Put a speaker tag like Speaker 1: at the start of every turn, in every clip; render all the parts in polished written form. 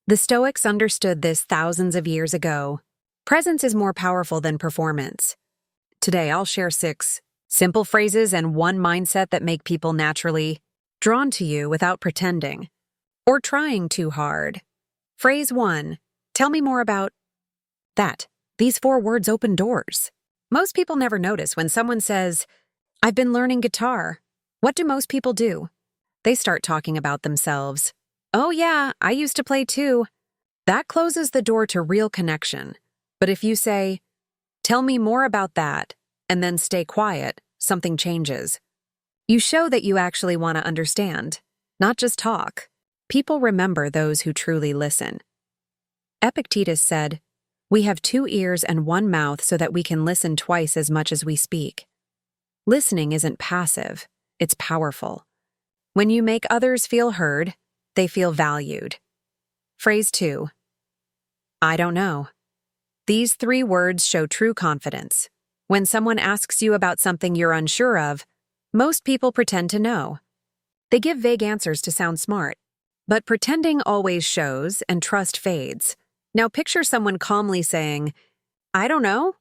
Speaker 1: The Stoics understood this thousands of years ago. Presence is more powerful than performance. Today, I'll share 6 simple phrases and one mindset that make people naturally drawn to you without pretending or trying too hard. Phrase 1. Tell me more about that. These 4 words open doors. Most people never notice when someone says, "I've been learning guitar." What do most people do? They start talking about themselves. "Oh yeah, I used to play too." That closes the door to real connection. But if you say, "Tell me more about that," and then stay quiet, something changes. You show that you actually want to understand, not just talk. People remember those who truly listen. Epictetus said, "We have 2 ears and 1 mouth so that we can listen twice as much as we speak." Listening isn't passive, it's powerful. When you make others feel heard, they feel valued. Phrase 2. I don't know. These 3 words show true confidence. When someone asks you about something you're unsure of, most people pretend to know. They give vague answers to sound smart. But pretending always shows and trust fades. Now picture someone calmly saying, "I don't know."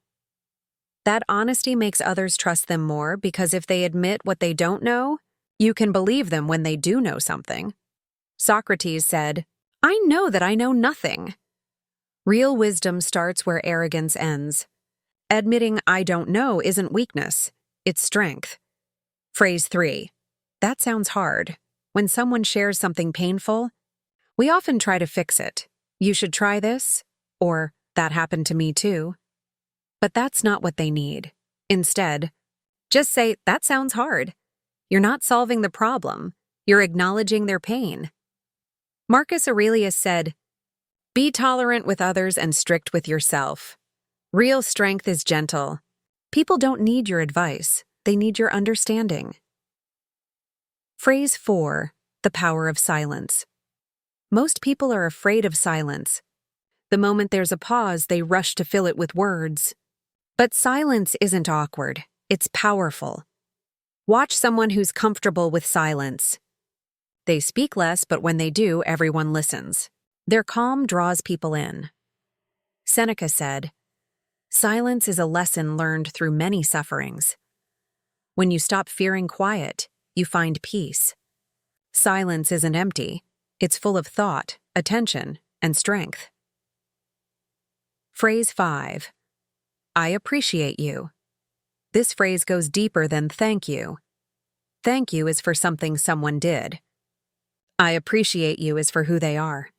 Speaker 1: That honesty makes others trust them more because if they admit what they don't know, you can believe them when they do know something. Socrates said, "I know that I know nothing." Real wisdom starts where arrogance ends. Admitting "I don't know" isn't weakness, it's strength. Phrase 3. That sounds hard. When someone shares something painful, we often try to fix it. "You should try this," or "That happened to me too." But that's not what they need. Instead, just say, "That sounds hard." You're not solving the problem, you're acknowledging their pain. Marcus Aurelius said, "Be tolerant with others and strict with yourself." Real strength is gentle. People don't need your advice, they need your understanding. Phrase 4. The power of silence. Most people are afraid of silence. The moment there's a pause, they rush to fill it with words. But silence isn't awkward, it's powerful. Watch someone who's comfortable with silence. They speak less, but when they do, everyone listens. Their calm draws people in. Seneca said, "Silence is a lesson learned through many sufferings." When you stop fearing quiet, you find peace. Silence isn't empty, it's full of thought, attention, and strength. Phrase 5. I appreciate you. This phrase goes deeper than thank you. Thank you is for something someone did. I appreciate you is for who they are.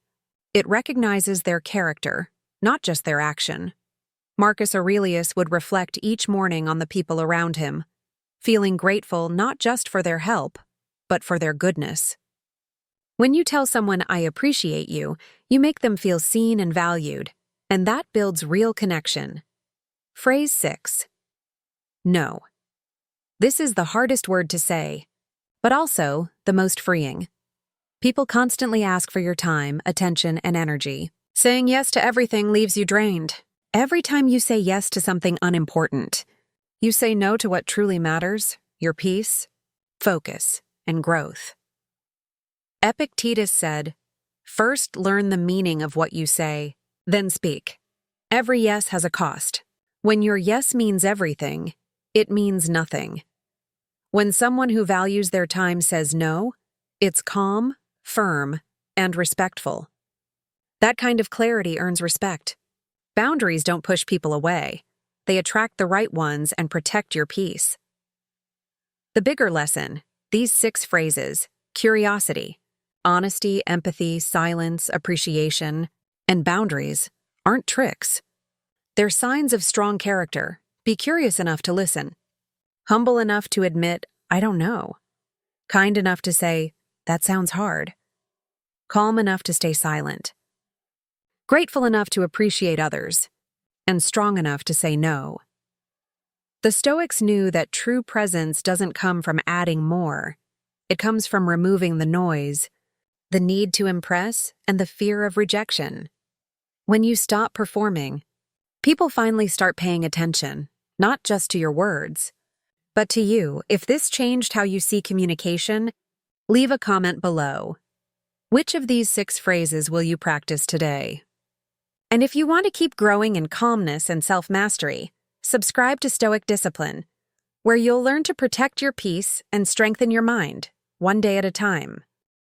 Speaker 1: It recognizes their character, not just their action. Marcus Aurelius would reflect each morning on the people around him, feeling grateful not just for their help, but for their goodness. When you tell someone "I appreciate you," you make them feel seen and valued, and that builds real connection. Phrase 6. No. This is the hardest word to say, but also the most freeing. People constantly ask for your time, attention, and energy. Saying yes to everything leaves you drained. Every time you say yes to something unimportant, you say no to what truly matters, your peace, focus, and growth. Epictetus said, "First learn the meaning of what you say, then speak." Every yes has a cost. When your yes means everything, it means nothing. When someone who values their time says no, it's calm, firm, and respectful. That kind of clarity earns respect. Boundaries don't push people away. They attract the right ones and protect your peace. The bigger lesson, these 6 phrases, curiosity, honesty, empathy, silence, appreciation, and boundaries, aren't tricks. They're signs of strong character. Be curious enough to listen. Humble enough to admit, "I don't know." Kind enough to say, "That sounds hard." Calm enough to stay silent. Grateful enough to appreciate others. And strong enough to say no. The Stoics knew that true presence doesn't come from adding more. It comes from removing the noise, the need to impress, and the fear of rejection. When you stop performing, people finally start paying attention, not just to your words, but to you. If this changed how you see communication, leave a comment below. Which of these 6 phrases will you practice today? And if you want to keep growing in calmness and self-mastery, subscribe to Stoic Discipline, where you'll learn to protect your peace and strengthen your mind, one day at a time.